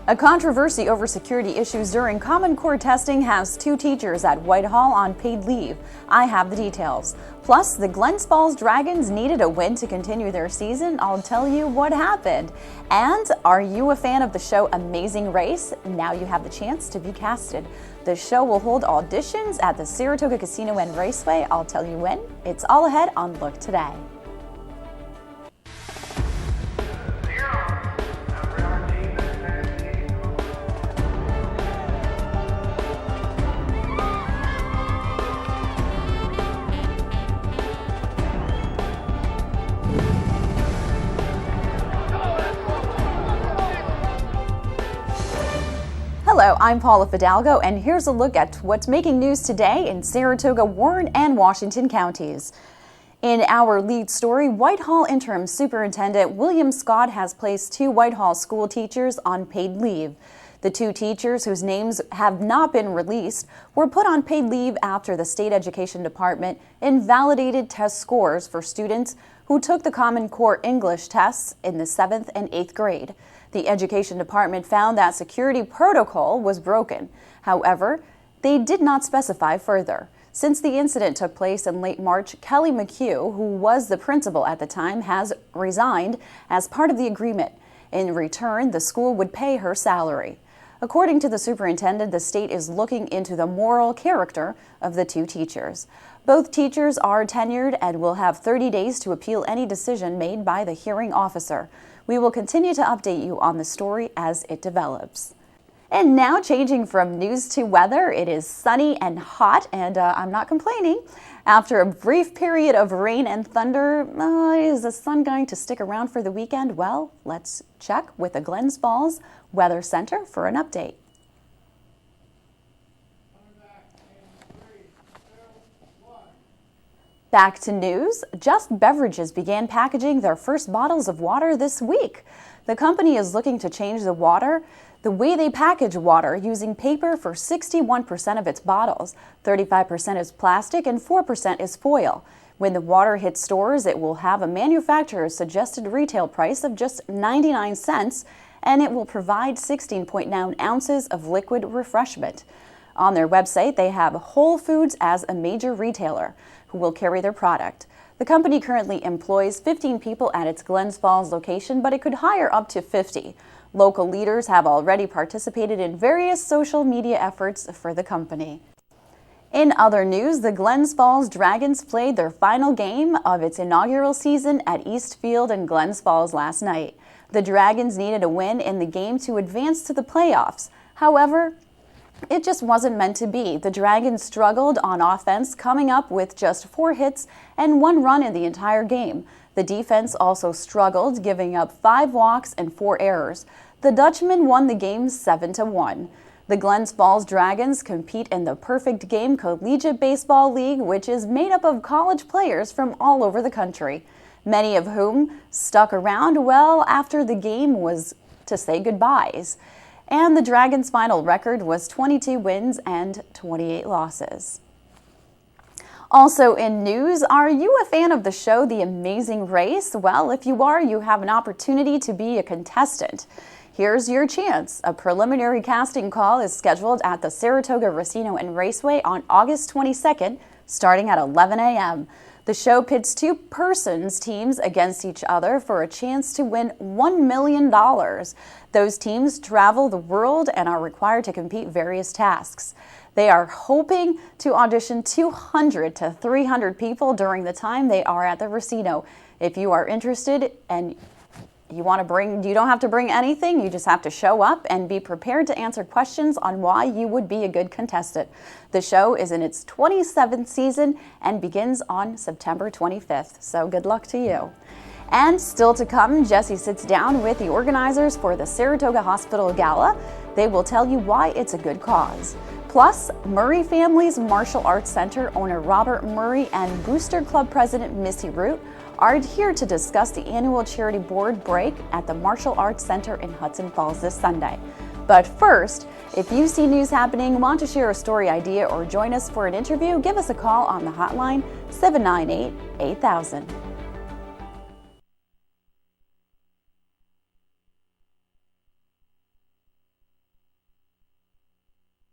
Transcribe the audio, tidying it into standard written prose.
A controversy over security issues during Common Core testing has 2 teachers at Whitehall on paid leave. I have the details. Plus, the Glens Falls Dragons needed a win to continue their season. I'll tell you what happened. And are you a fan of the show Amazing Race? Now you have the chance to be casted. The show will hold auditions at the Saratoga Casino and Raceway. I'll tell you when. It's all ahead on Look Today. Hello, I'm Paula Fidalgo, and here's a look at what's making news today in Saratoga, Warren, and Washington counties. In our lead story, Whitehall Interim Superintendent William Scott has placed 2 Whitehall school teachers on paid leave. The 2 teachers, whose names have not been released, were put on paid leave after the State Education Department invalidated test scores for students who took the Common Core English tests in the 7th and 8th grade. The Education Department found that security protocol was broken. However, they did not specify further. Since the incident took place in late March, Kelly McHugh, who was the principal at the time, has resigned as part of the agreement. In return, the school would pay her salary. According to the superintendent, the state is looking into the moral character of the 2 teachers. Both teachers are tenured and will have 30 days to appeal any decision made by the hearing officer. We will continue to update you on the story as it develops. And now, changing from news to weather, it is sunny and hot, and I'm not complaining. After a brief period of rain and thunder, is the sun going to stick around for the weekend? Well, let's check with the Glens Falls Weather Center for an update. Back to news. Just Beverages began packaging their first bottles of water this week. The company is looking to change the way they package water, using paper for 61% of its bottles. 35% is plastic and 4% is foil. When the water hits stores, it will have a manufacturer's suggested retail price of just 99 cents, and it will provide 16.9 ounces of liquid refreshment. On their website, they have Whole Foods as a major retailer who will carry their product. The company currently employs 15 people at its Glens Falls location, but it could hire up to 50. Local leaders have already participated in various social media efforts for the company. In other news, the Glens Falls Dragons played their final game of its inaugural season at East Field in Glens Falls last night. The Dragons needed a win in the game to advance to the playoffs. However, it just wasn't meant to be. The Dragons struggled on offense, coming up with just 4 hits and 1 run in the entire game. The defense also struggled, giving up 5 walks and 4 errors. The Dutchmen won the game 7-1. The Glens Falls Dragons compete in the Perfect Game Collegiate Baseball League, which is made up of college players from all over the country, many of whom stuck around well after the game was to say goodbyes. And the Dragons' final record was 22 wins and 28 losses. Also in news, are you a fan of the show The Amazing Race? Well, if you are, you have an opportunity to be a contestant. Here's your chance. A preliminary casting call is scheduled at the Saratoga Casino and Raceway on August 22nd, starting at 11 a.m. The show pits 2 persons teams against each other for a chance to win $1 million. Those teams travel the world and are required to complete various tasks. They are hoping to audition 200 to 300 people during the time they are at the casino. If you are interested and you don't have to bring anything, you just have to show up and be prepared to answer questions on why you would be a good contestant. The show is in its 27th season and begins on September 25th, so good luck to you. And still to come, Jesse sits down with the organizers for the Saratoga Hospital Gala. They will tell you why it's a good cause. Plus, Murray Family's Martial Arts Center owner Robert Murray and Booster Club President Missy Root are here to discuss the annual charity board break at the Martial Arts Center in Hudson Falls this Sunday. But first, if you see news happening, want to share a story idea, or join us for an interview, give us a call on the hotline 798-8000.